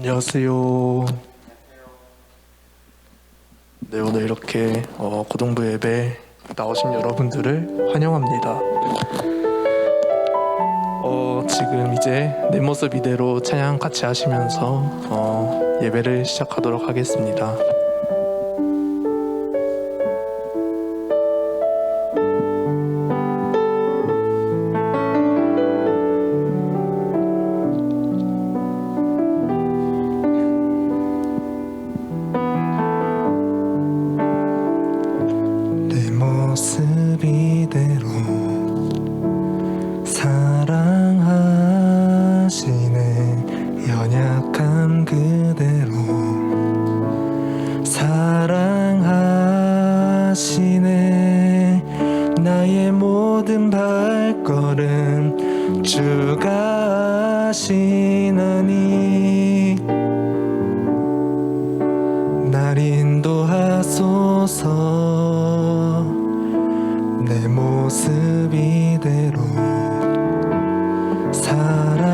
안녕하세요. 네, 오늘 이렇게 고등부 예배 나오신 여러분들을 환영합니다. 지금 이제 내 모습 이대로 찬양 같이 하시면서 예배를 시작하도록 하겠습니다. 내 모습 이대로 사랑하시네. 연약함 그대로 사랑하시네. 나의 모든 발걸음 주가 하시나니 날 인도하소서. 내 모습 이대로 사랑하시네.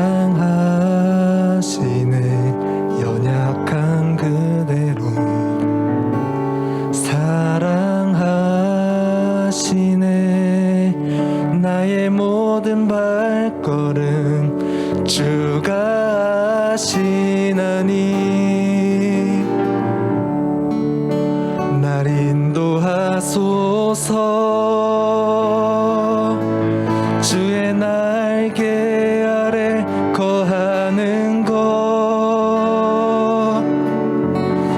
연약한 그대로 사랑하시네. 나의 모든 발걸음 주가 하시나니 날 인도하소서. 주의 날개 아래 거하는 것,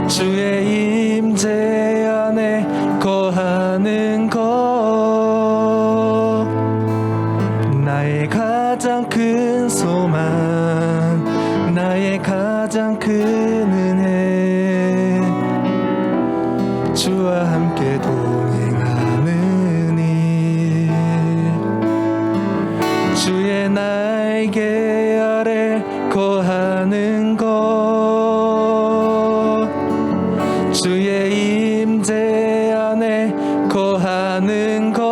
주의 임재 안에 거하는 것, 나의 가장 큰 소망, 나의 가장 큰 은혜, 주와 함께 동행하는 일. 주의 날개 아래 거하는 것, 주의 임재 안에 거하는 것,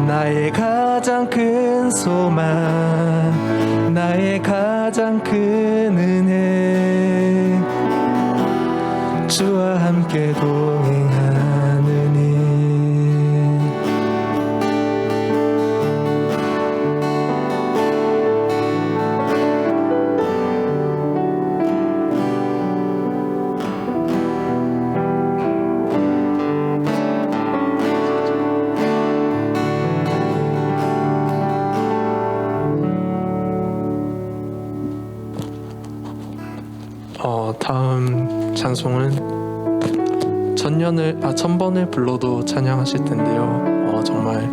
나의 가장 큰 소망, 나의 가장 큰 은혜, 주와 함께 동행하는 일. 다음 찬송은 천번을 불러도 찬양하실 텐데요. 정말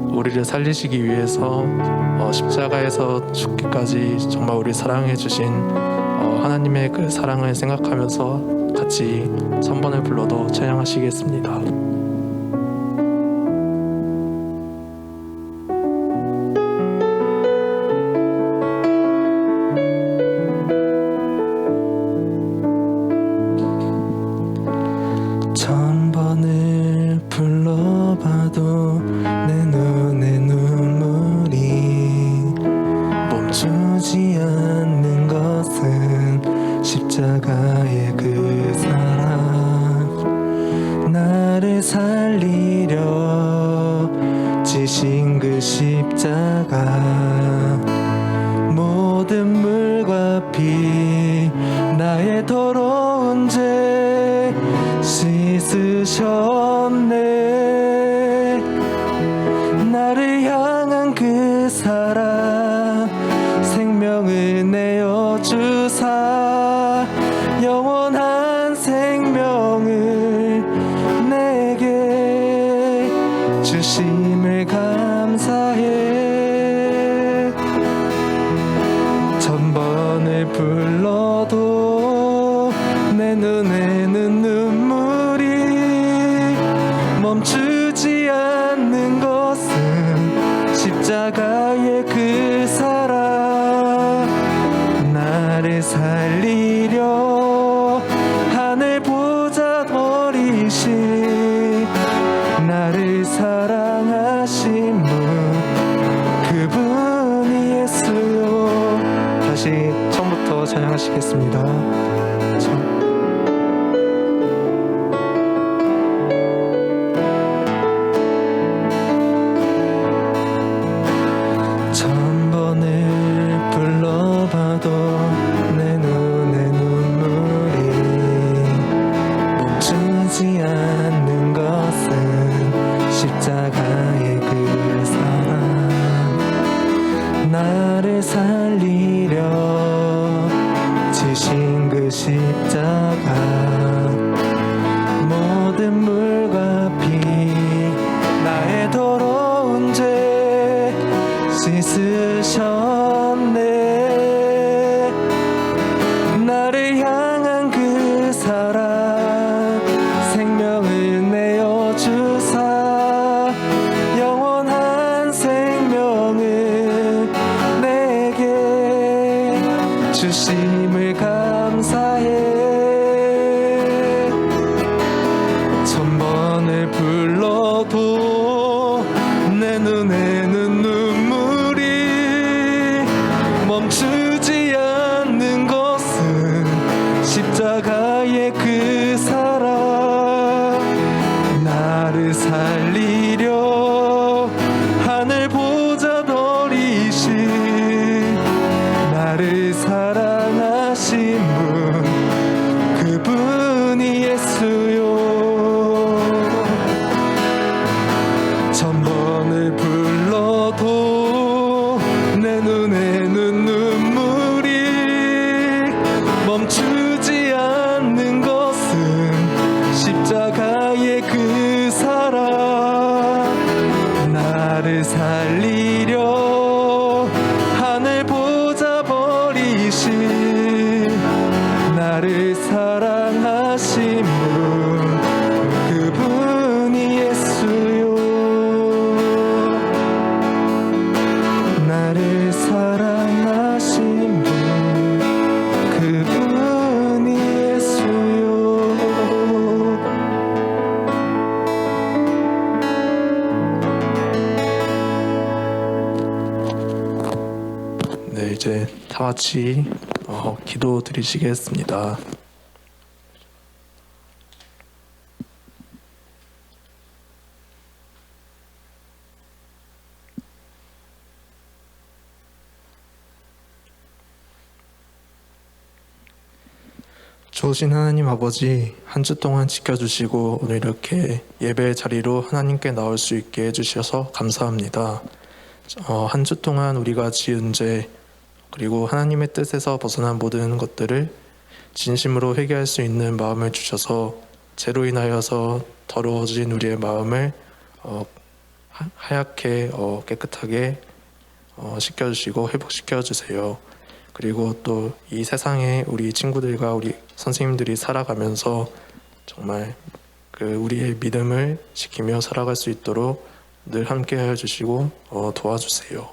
우리를 살리시기 위해서 십자가에서 죽기까지 정말 우리 사랑해 주신 하나님의 그 사랑을 생각하면서 같이 천번을 불러도 찬양하시겠습니다. 천번을 불러봐도 내 눈에 눈물이 멈추지 않는 것은 십자가의 그 사랑, 나를 살리려 지신 그 십자가, 모든 물과 피 나의 더러운 죄 씻으셨네. 나를 향한 그 사랑, 생명을 내어 주사 영원한 생명을 내게 드리시겠습니다. 천번을 불러봐도 내 눈에 눈물이 멈추지 않는 것은 십자가의 그 사랑, 나를 살리려 지신 그 십자가, 모든 물과 피 나의 더러운 죄 씻으셨네. 나를 향한 그 사랑, 생명을 내어 주사 영원한 생명을 내게 주심을 감사해. 천번을 불러도 내 눈에는 눈물이 멈추지 않는 것은 십자가의 그 사랑, 나를 살리려 하늘 보좌 버리신 나를 사랑하신 분, 그분이 예수요. 천번을 불러도 내 눈에는 눈물이 멈추지 않는 것은 십자가의 그 사랑, 나를 살리려 하늘 보좌 버리신 나를 사랑하신 분, 그분이 예수요. 나를 사랑하신 분, 그분이 예수요. 네, 이제 다 같이 기도 드리시겠습니다. 좋으신 하나님 아버지, 한 주 동안 지켜주시고 오늘 이렇게 예배 자리로 하나님께 나올 수 있게 해주셔서 감사합니다. 한 주 동안 우리가 지은 죄, 그리고 하나님의 뜻에서 벗어난 모든 것들을 진심으로 회개할 수 있는 마음을 주셔서 죄로 인하여서 더러워진 우리의 마음을 하얗게 깨끗하게 씻겨주시고 회복시켜 주세요. 그리고 또 이 세상에 우리 친구들과 우리 선생님들이 살아가면서 정말 우리의 믿음을 지키며 살아갈 수 있도록 늘 함께 해주시고 도와주세요.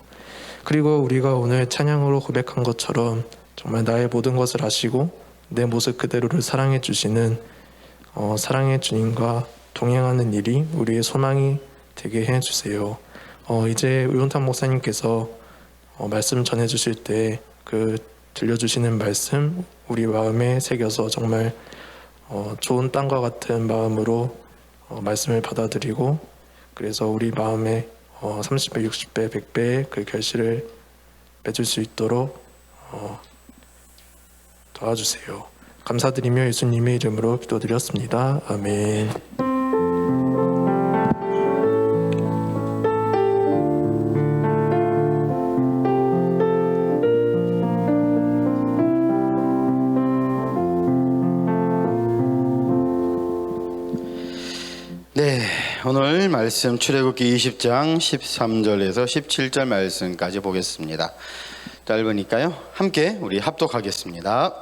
그리고 우리가 오늘 찬양으로 고백한 것처럼 정말 나의 모든 것을 아시고 내 모습 그대로를 사랑해 주시는 사랑의 주님과 동행하는 일이 우리의 소망이 되게 해주세요. 이제 우용탁 목사님께서 말씀 전해주실 때 들려주시는 말씀 우리 마음에 새겨서 정말 좋은 땅과 같은 마음으로 말씀을 받아들이고, 그래서 우리 마음에 30배, 60배, 100배의 그 결실을 맺을 수 있도록 도와주세요. 감사드리며 예수님의 이름으로 기도드렸습니다. 아멘. 네, 오늘 말씀 출애굽기 20장 13절에서 17절 말씀까지 보겠습니다. 짧으니까요, 함께 우리 합독하겠습니다.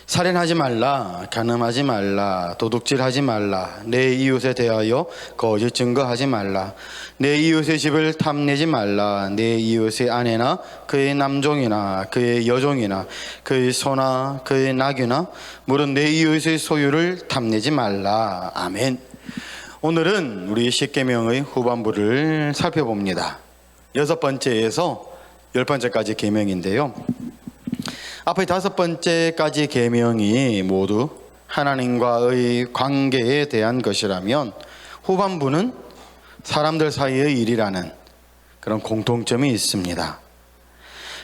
살인하지 말라, 간음하지 말라, 도둑질하지 말라, 내 이웃에 대하여 거짓 증거하지 말라, 내 이웃의 집을 탐내지 말라, 내 이웃의 아내나 그의 남종이나 그의 여종이나 그의 소나 그의 낙이나 물은 내 이웃의 소유를 탐내지 말라. 아멘. 오늘은 우리 십계명의 후반부를 살펴봅니다. 6번째에서 10번째까지 계명인데요. 앞에 5번째까지 계명이 모두 하나님과의 관계에 대한 것이라면 후반부는 사람들 사이의 일이라는 그런 공통점이 있습니다.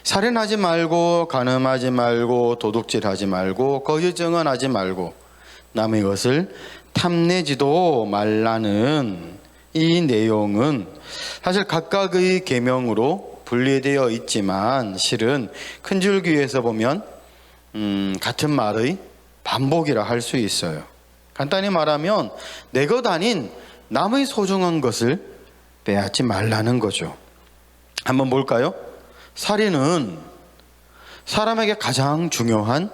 살인하지 말고, 간음하지 말고, 도둑질하지 말고, 거짓 증언하지 말고, 남의 것을 탐내지도 말라는 이 내용은 사실 각각의 계명으로 분리되어 있지만 실은 큰 줄기에서 보면 같은 말의 반복이라 할 수 있어요. 간단히 말하면 내 것 아닌 남의 소중한 것을 빼앗지 말라는 거죠. 한번 볼까요? 살인은 사람에게 가장 중요한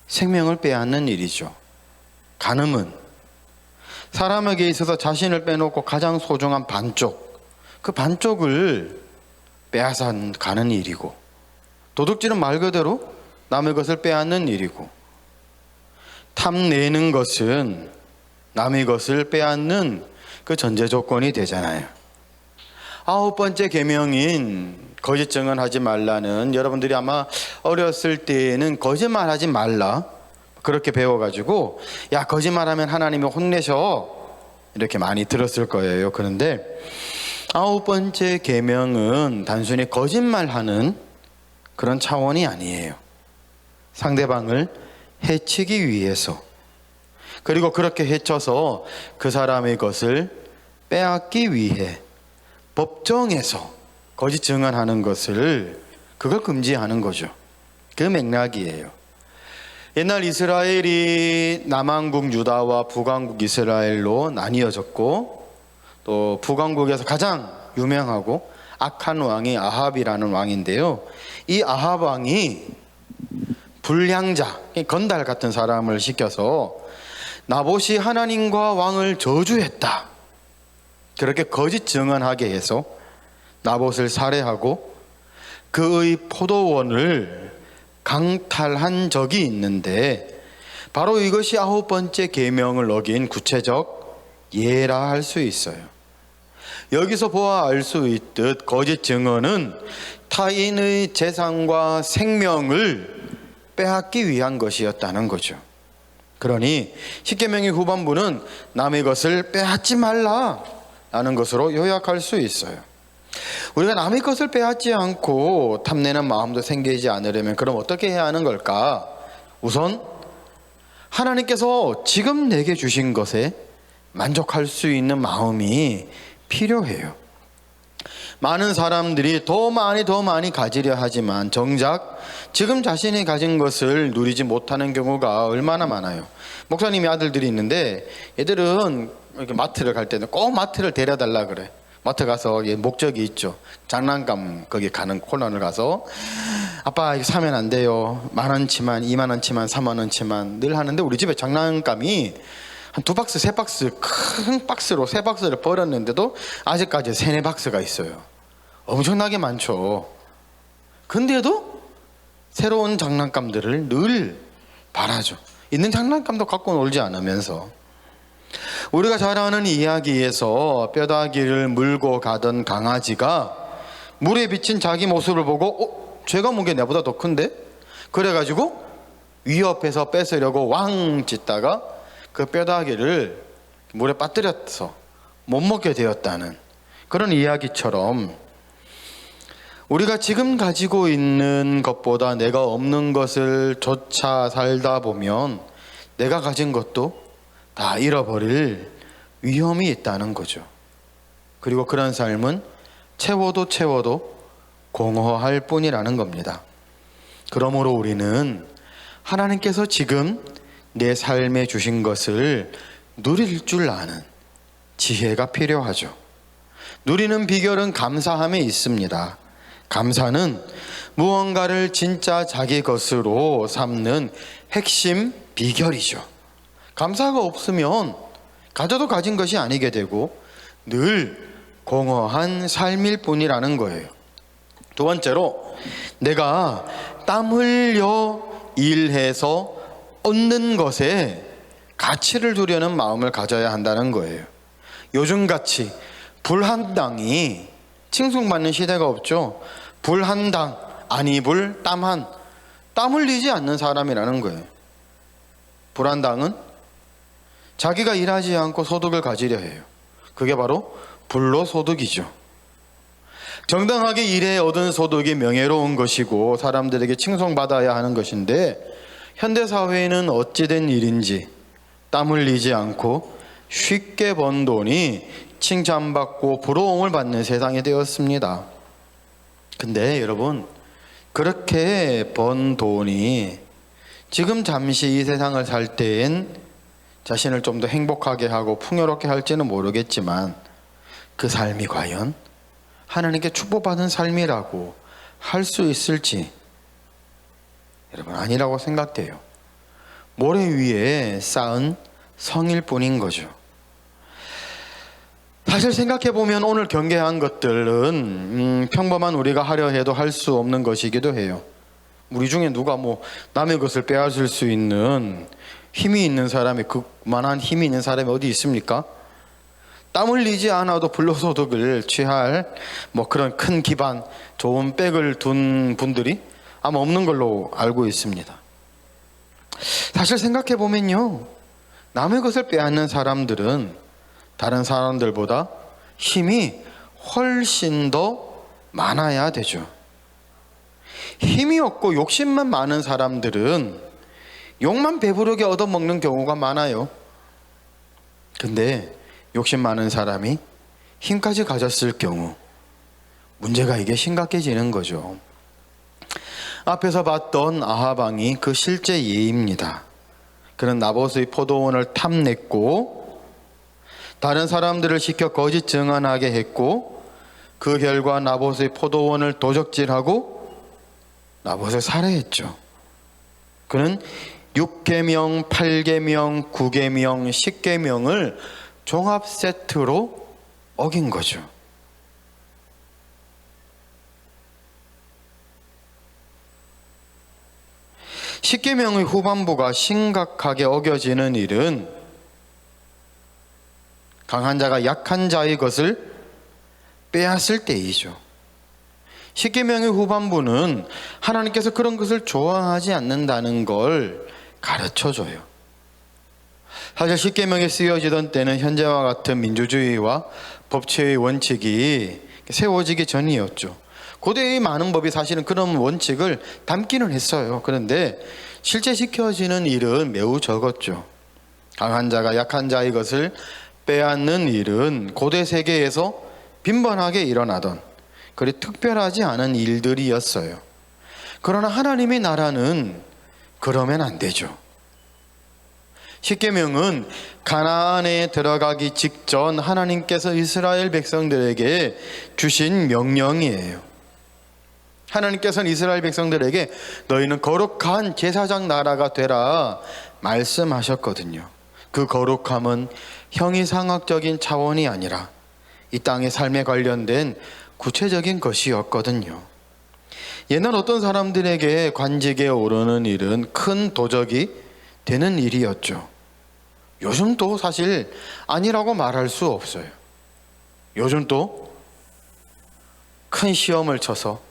생명을 빼앗는 일이죠. 간음은 사람에게 있어서 자신을 빼놓고 가장 소중한 반쪽, 그 반쪽을 빼앗아 가는 일이고, 도둑질은 말 그대로 남의 것을 빼앗는 일이고, 탐내는 것은 남의 것을 빼앗는 그 전제 조건이 되잖아요. 9번째 계명인 거짓 증언하지 말라는, 여러분들이 아마 어렸을 때에는 거짓말하지 말라 그렇게 배워가지고 야 거짓말하면 하나님이 혼내셔 이렇게 많이 들었을 거예요. 그런데 9번째 계명은 단순히 거짓말하는 그런 차원이 아니에요. 상대방을 해치기 위해서, 그리고 그렇게 해쳐서 그 사람의 것을 빼앗기 위해 법정에서 거짓 증언하는 것을, 그걸 금지하는 거죠. 그 맥락이에요. 옛날 이스라엘이 남왕국 유다와 북왕국 이스라엘로 나뉘어졌고, 또 북왕국에서 가장 유명하고 악한 왕이 아합이라는 왕인데요. 이 아합 왕이 불량자, 건달 같은 사람을 시켜서 나봇이 하나님과 왕을 저주했다, 그렇게 거짓 증언하게 해서 나봇을 살해하고 그의 포도원을 강탈한 적이 있는데, 바로 이것이 9번째 계명을 어긴 구체적 예라 할 수 있어요. 여기서 보아 알 수 있듯 거짓 증언은 타인의 재산과 생명을 빼앗기 위한 것이었다는 거죠. 그러니 10계명의 후반부는 남의 것을 빼앗지 말라라는 것으로 요약할 수 있어요. 우리가 남의 것을 빼앗지 않고 탐내는 마음도 생기지 않으려면 그럼 어떻게 해야 하는 걸까? 우선 하나님께서 지금 내게 주신 것에 만족할 수 있는 마음이 필요해요. 많은 사람들이 더 많이 가지려 하지만 정작 지금 자신이 가진 것을 누리지 못하는 경우가 얼마나 많아요. 목사님이 아들들이 있는데 얘들은 이렇게 마트를 갈 때는 꼭 마트를 데려달라 그래. 마트 가서 목적이 있죠. 장난감 거기 가는 코너를 가서 아빠 이거 사면 안 돼요. 10,000원치만 20,000원치만 30,000원치만 늘 하는데, 우리 집에 장난감이 한 2박스 3박스 큰 박스로 3박스를 버렸는데도 아직까지 3-4박스가 있어요. 엄청나게 많죠. 근데도 새로운 장난감들을 늘 바라죠. 있는 장난감도 갖고 놀지 않으면서. 우리가 잘 아는 이야기에서 뼈다귀를 물고 가던 강아지가 물에 비친 자기 모습을 보고 쟤가 뭔게 내보다 더 큰데? 그래가지고 위협해서 뺏으려고 왕 짖다가 그 뼈다귀를 물에 빠뜨려서 못 먹게 되었다는 그런 이야기처럼, 우리가 지금 가지고 있는 것보다 내가 없는 것을 쫓아 살다 보면 내가 가진 것도 다 잃어버릴 위험이 있다는 거죠. 그리고 그런 삶은 채워도 공허할 뿐이라는 겁니다. 그러므로 우리는 하나님께서 지금 내 삶에 주신 것을 누릴 줄 아는 지혜가 필요하죠. 누리는 비결은 감사함에 있습니다. 감사는 무언가를 진짜 자기 것으로 삼는 핵심 비결이죠. 감사가 없으면 가져도 가진 것이 아니게 되고 늘 공허한 삶일 뿐이라는 거예요. 두 번째로, 내가 땀 흘려 일해서 얻는 것에 가치를 두려는 마음을 가져야 한다는 거예요. 요즘같이 불 한 당이 칭송받는 시대가 없죠. 불 한 당, 아니 불 땀 땀 흘리지 않는 사람이라는 거예요. 불안당은 자기가 일하지 않고 소득을 가지려 해요. 그게 바로 불로소득이죠. 정당하게 일해 얻은 소득이 명예로운 것이고 사람들에게 칭송받아야 하는 것인데, 현대사회에는 어찌된 일인지 땀 흘리지 않고 쉽게 번 돈이 칭찬받고 부러움을 받는 세상이 되었습니다. 근데 여러분, 그렇게 번 돈이 지금 잠시 이 세상을 살 때엔 자신을 좀 더 행복하게 하고 풍요롭게 할지는 모르겠지만, 그 삶이 과연 하나님께 축복받은 삶이라고 할 수 있을지 여러분 아니라고 생각돼요. 모래 위에 쌓은 성일 뿐인 거죠. 사실 생각해보면 오늘 경계한 것들은 평범한 우리가 하려 해도 할 수 없는 것이기도 해요. 우리 중에 누가 남의 것을 빼앗을 수 있는 힘이 있는 사람이, 그만한 힘이 있는 사람이 어디 있습니까? 땀 흘리지 않아도 불로소득을 취할 그런 큰 기반, 좋은 백을 둔 분들이 아마 없는 걸로 알고 있습니다. 사실 생각해보면요, 남의 것을 빼앗는 사람들은 다른 사람들보다 힘이 훨씬 더 많아야 되죠. 힘이 없고 욕심만 많은 사람들은 욕만 배부르게 얻어먹는 경우가 많아요. 근데 욕심 많은 사람이 힘까지 가졌을 경우 문제가 이게 심각해지는 거죠. 앞에서 봤던 아합 왕이 그 실제 예입니다. 그는 나봇의 포도원을 탐냈고 다른 사람들을 시켜 거짓 증언하게 했고, 그 결과 나봇의 포도원을 도적질하고 나봇을 살해했죠. 그는 6계명, 8계명, 9계명, 10계명을 종합 세트로 어긴 거죠. 십계명의 후반부가 심각하게 어겨지는 일은 강한 자가 약한 자의 것을 빼앗을 때이죠. 십계명의 후반부는 하나님께서 그런 것을 좋아하지 않는다는 걸 가르쳐줘요. 사실 십계명이 쓰여지던 때는 현재와 같은 민주주의와 법치의 원칙이 세워지기 전이었죠. 고대의 많은 법이 사실은 그런 원칙을 담기는 했어요. 그런데 실제 지켜지는 일은 매우 적었죠. 강한 자가 약한 자의 것을 빼앗는 일은 고대 세계에서 빈번하게 일어나던 그리 특별하지 않은 일들이었어요. 그러나 하나님의 나라는 그러면 안 되죠. 십계명은 가나안에 들어가기 직전 하나님께서 이스라엘 백성들에게 주신 명령이에요. 하나님께서는 이스라엘 백성들에게 너희는 거룩한 제사장 나라가 되라 말씀하셨거든요. 그 거룩함은 형이상학적인 차원이 아니라 이 땅의 삶에 관련된 구체적인 것이었거든요. 옛날 어떤 사람들에게 관직에 오르는 일은 큰 도적이 되는 일이었죠. 요즘도 사실 아니라고 말할 수 없어요. 요즘도 큰 시험을 쳐서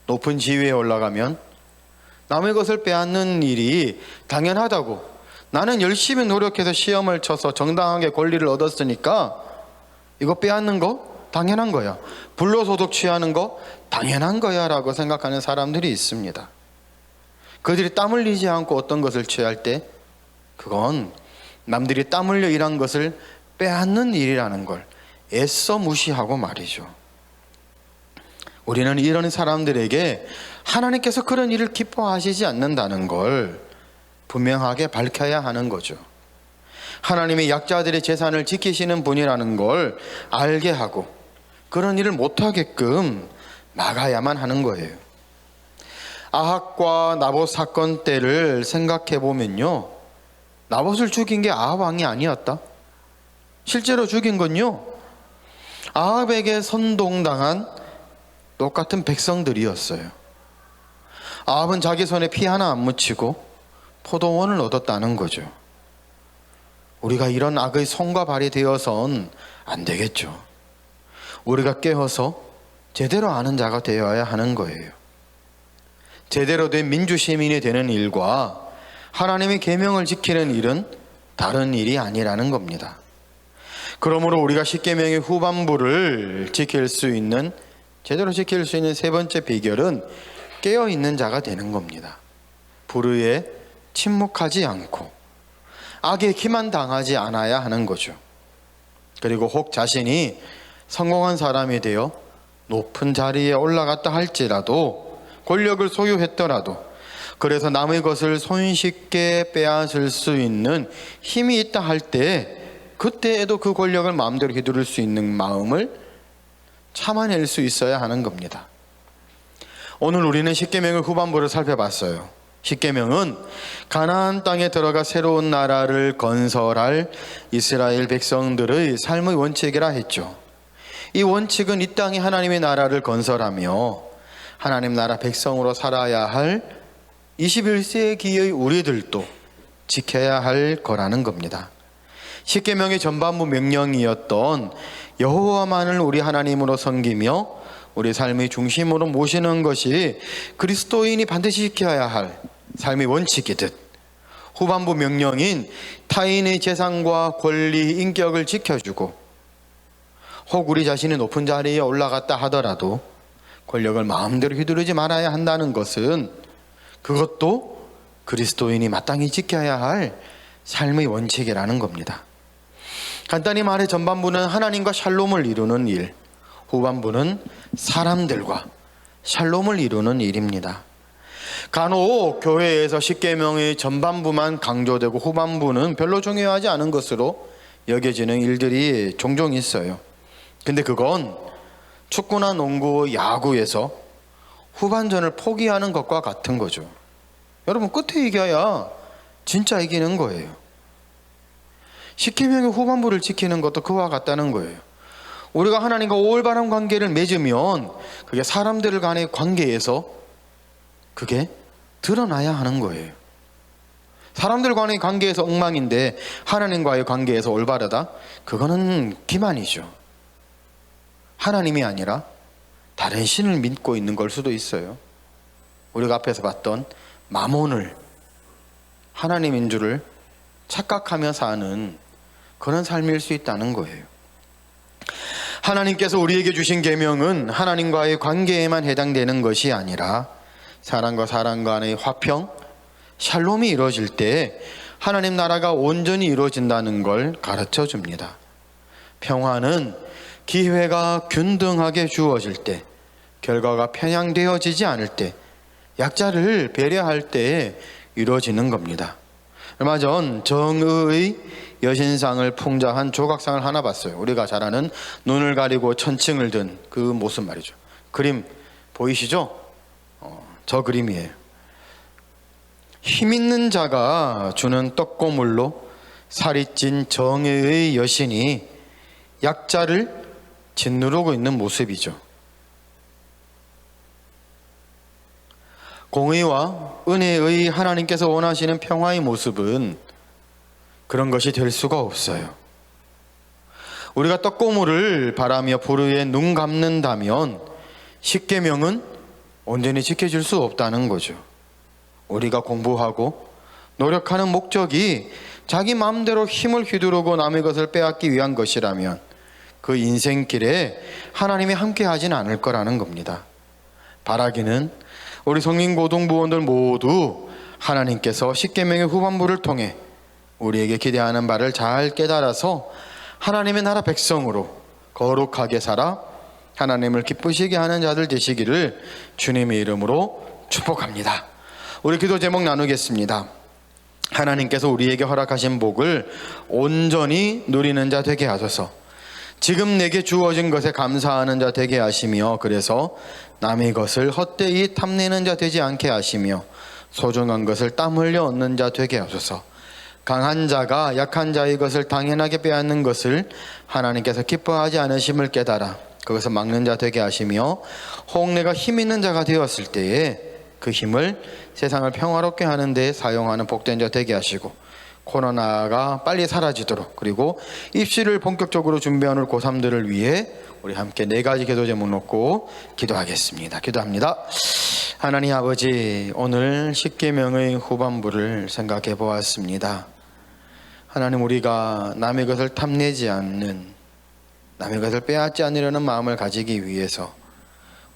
높은 지위에 올라가면 남의 것을 빼앗는 일이 당연하다고, 나는 열심히 노력해서 시험을 쳐서 정당하게 권리를 얻었으니까 이거 빼앗는 거 당연한 거야, 불로소득 취하는 거 당연한 거야 라고 생각하는 사람들이 있습니다. 그들이 땀 흘리지 않고 어떤 것을 취할 때 그건 남들이 땀 흘려 일한 것을 빼앗는 일이라는 걸 애써 무시하고 말이죠. 우리는 이런 사람들에게 하나님께서 그런 일을 기뻐하시지 않는다는 걸 분명하게 밝혀야 하는 거죠. 하나님이 약자들의 재산을 지키시는 분이라는 걸 알게 하고 그런 일을 못하게끔 막아야만 하는 거예요. 아합과 나봇 사건 때를 생각해 보면요, 나봇을 죽인 게 아합 왕이 아니었다. 실제로 죽인 건요, 아합에게 선동당한 똑같은 백성들이었어요. 아합은 자기 손에 피 하나 안 묻히고 포도원을 얻었다는 거죠. 우리가 이런 악의 손과 발이 되어선 안 되겠죠. 우리가 깨어서 제대로 아는 자가 되어야 하는 거예요. 제대로 된 민주 시민이 되는 일과 하나님의 계명을 지키는 일은 다른 일이 아니라는 겁니다. 그러므로 우리가 십계명의 후반부를 제대로 지킬 수 있는 세 번째 비결은 깨어있는 자가 되는 겁니다. 불의에 침묵하지 않고 악에 기만당하지 않아야 하는 거죠. 그리고 혹 자신이 성공한 사람이 되어 높은 자리에 올라갔다 할지라도, 권력을 소유했더라도, 그래서 남의 것을 손쉽게 빼앗을 수 있는 힘이 있다 할 때, 그때에도 그 권력을 마음대로 휘두를 수 있는 마음을 참아낼 수 있어야 하는 겁니다. 오늘 우리는 십계명의 후반부를 살펴봤어요. 십계명은 가나안 땅에 들어가 새로운 나라를 건설할 이스라엘 백성들의 삶의 원칙이라 했죠. 이 원칙은 이 땅에 하나님의 나라를 건설하며 하나님 나라 백성으로 살아야 할 21세기의 우리들도 지켜야 할 거라는 겁니다. 십계명의 전반부 명령이었던 여호와만을 우리 하나님으로 섬기며 우리 삶의 중심으로 모시는 것이 그리스도인이 반드시 지켜야 할 삶의 원칙이듯, 후반부 명령인 타인의 재산과 권리, 인격을 지켜주고 혹 우리 자신이 높은 자리에 올라갔다 하더라도 권력을 마음대로 휘두르지 말아야 한다는 것은, 그것도 그리스도인이 마땅히 지켜야 할 삶의 원칙이라는 겁니다. 간단히 말해 전반부는 하나님과 샬롬을 이루는 일, 후반부는 사람들과 샬롬을 이루는 일입니다. 간혹 교회에서 십계명의 전반부만 강조되고 후반부는 별로 중요하지 않은 것으로 여겨지는 일들이 종종 있어요. 근데 그건 축구나 농구, 야구에서 후반전을 포기하는 것과 같은 거죠. 여러분, 끝에 이겨야 진짜 이기는 거예요. 십계명의 후반부를 지키는 것도 그와 같다는 거예요. 우리가 하나님과 올바른 관계를 맺으면 그게 사람들 간의 관계에서 그게 드러나야 하는 거예요. 사람들 간의 관계에서 엉망인데 하나님과의 관계에서 올바르다? 그거는 기만이죠. 하나님이 아니라 다른 신을 믿고 있는 걸 수도 있어요. 우리가 앞에서 봤던 마몬을 하나님인 줄을 착각하며 사는 그런 삶일 수 있다는 거예요. 하나님께서 우리에게 주신 계명은 하나님과의 관계에만 해당되는 것이 아니라 사람과 사람 간의 화평, 샬롬이 이루어질 때 하나님 나라가 온전히 이루어진다는 걸 가르쳐 줍니다. 평화는 기회가 균등하게 주어질 때, 결과가 편향되어지지 않을 때, 약자를 배려할 때에 이루어지는 겁니다. 얼마 전 정의의 여신상을 풍자한 조각상을 하나 봤어요. 우리가 잘 아는 눈을 가리고 천칭을 든 그 모습 말이죠. 그림 보이시죠? 저 그림이에요. 힘 있는 자가 주는 떡고물로 살이 찐 정의의 여신이 약자를 짓누르고 있는 모습이죠. 공의와 은혜의 하나님께서 원하시는 평화의 모습은 그런 것이 될 수가 없어요. 우리가 떡고물을 바라며 불의에 눈 감는다면 십계명은 온전히 지켜질 수 없다는 거죠. 우리가 공부하고 노력하는 목적이 자기 마음대로 힘을 휘두르고 남의 것을 빼앗기 위한 것이라면 그 인생길에 하나님이 함께하진 않을 거라는 겁니다. 바라기는 우리 성인고등부원들 모두 하나님께서 십계명의 후반부를 통해 우리에게 기대하는 바를 잘 깨달아서 하나님의 나라 백성으로 거룩하게 살아 하나님을 기쁘시게 하는 자들 되시기를 주님의 이름으로 축복합니다. 우리 기도 제목 나누겠습니다. 하나님께서 우리에게 허락하신 복을 온전히 누리는 자 되게 하소서. 지금 내게 주어진 것에 감사하는 자 되게 하시며, 그래서 남의 것을 헛되이 탐내는 자 되지 않게 하시며, 소중한 것을 땀 흘려 얻는 자 되게 하소서. 강한 자가 약한 자의 것을 당연하게 빼앗는 것을 하나님께서 기뻐하지 않으심을 깨달아 그것을 막는 자 되게 하시며, 혹 내가 힘 있는 자가 되었을 때에 그 힘을 세상을 평화롭게 하는 데 사용하는 복된 자 되게 하시고, 코로나가 빨리 사라지도록, 그리고 입시를 본격적으로 준비하는 고3들을 위해 우리 함께 4가지 기도 제목 놓고 기도하겠습니다. 기도합니다. 하나님 아버지, 오늘 십계명의 후반부를 생각해 보았습니다. 하나님, 우리가 남의 것을 탐내지 않는, 남의 것을 빼앗지 않으려는 마음을 가지기 위해서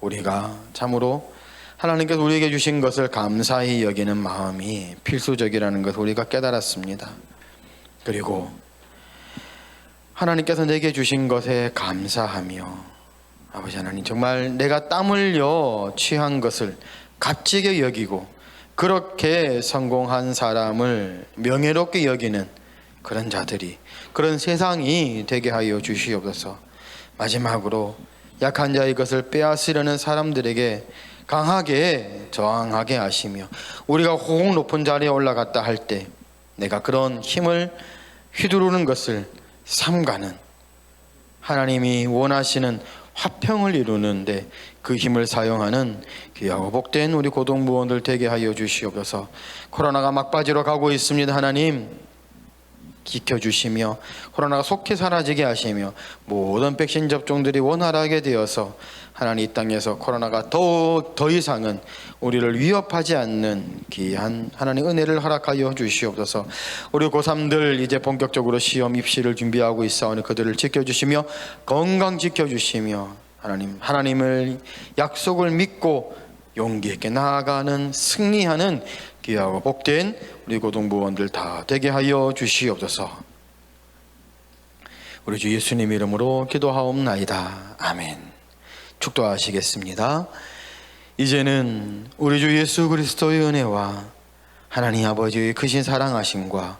우리가 참으로 하나님께서 우리에게 주신 것을 감사히 여기는 마음이 필수적이라는 것을 우리가 깨달았습니다. 그리고 하나님께서 내게 주신 것에 감사하며, 아버지 하나님, 정말 내가 땀 흘려 취한 것을 값지게 여기고 그렇게 성공한 사람을 명예롭게 여기는 그런 자들이, 그런 세상이 되게 하여 주시옵소서. 마지막으로 약한 자의 것을 빼앗으려는 사람들에게 강하게 저항하게 하시며, 우리가 호흡 높은 자리에 올라갔다 할 때 내가 그런 힘을 휘두르는 것을 삼가는, 하나님이 원하시는 화평을 이루는데 그 힘을 사용하는 귀하고 복된 우리 고등부원들 되게 하여 주시옵소서. 코로나가 막바지로 가고 있습니다. 하나님, 지켜주시며 코로나가 속히 사라지게 하시며 모든 백신 접종들이 원활하게 되어서 하나님, 이 땅에서 코로나가 더 이상은 우리를 위협하지 않는 귀한 하나님 은혜를 허락하여 주시옵소서. 우리 고3들 이제 본격적으로 시험 입시를 준비하고 있사오니 그들을 지켜주시며 건강 지켜주시며, 하나님을 약속을 믿고 용기 있게 나아가는, 승리하는 귀하고 복된 우리 고등부원들 다 되게 하여 주시옵소서. 우리 주 예수님 이름으로 기도하옵나이다. 아멘. 축도하시겠습니다. 이제는 우리 주 예수 그리스도의 은혜와 하나님 아버지의 크신 사랑하심과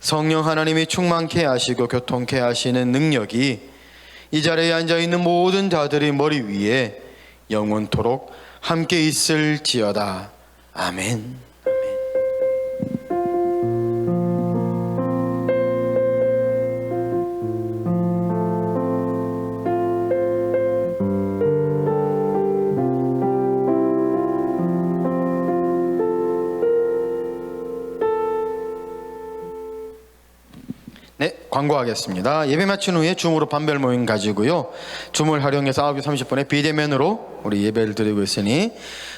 성령 하나님이 충만케 하시고 교통케 하시는 능력이 이 자리에 앉아있는 모든 자들의 머리 위에 영원토록 함께 있을지어다. 아멘. 네, 광고하겠습니다. 예배 마친 후에 줌으로 반별 모임 가지고요, 줌을 활용해서 9시 30분에 비대면으로 우리 예배를 드리고 있으니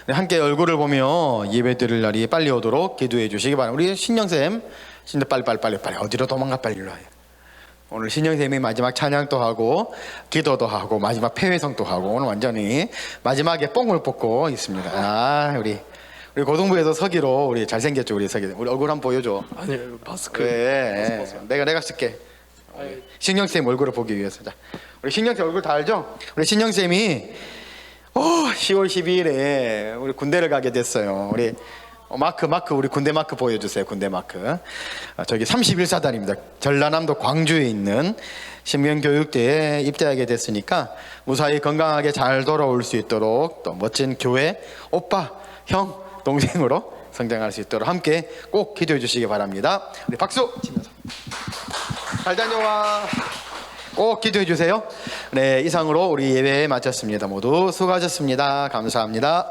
함께 얼굴을 보며 예배 드릴 날이 빨리 오도록 기도해 주시기 바랍니다. 우리 신영쌤, 진짜 빨리 어디로 도망가, 빨리 일로 와요. 오늘 신영쌤이 마지막 찬양도 하고 기도도 하고 마지막 폐회성도 하고 오늘 완전히 마지막에 뽕을 뽑고 있습니다. 아, 우리 고등부에서 서기로 우리 잘생겼죠, 우리 서기. 우리 얼굴 한번 보여줘. 아니, 마스크. 네, 내가 쓸게. 신영쌤 얼굴을 보기 위해서. 자, 우리 신영쌤 얼굴 다 알죠? 우리 신영쌤이 10월 12일에 우리 군대를 가게 됐어요. 우리 마크 우리 군대 마크 보여주세요. 군대 마크. 저기 31사단입니다. 전라남도 광주에 있는 신명교육대에 입대하게 됐으니까 무사히 건강하게 잘 돌아올 수 있도록, 또 멋진 교회 오빠, 형, 동생으로 성장할 수 있도록 함께 꼭 기도해 주시기 바랍니다. 우리 박수 치면서 잘 다녀와. 꼭 기도해 주세요. 네, 이상으로 우리 예배 마쳤습니다. 모두 수고하셨습니다. 감사합니다.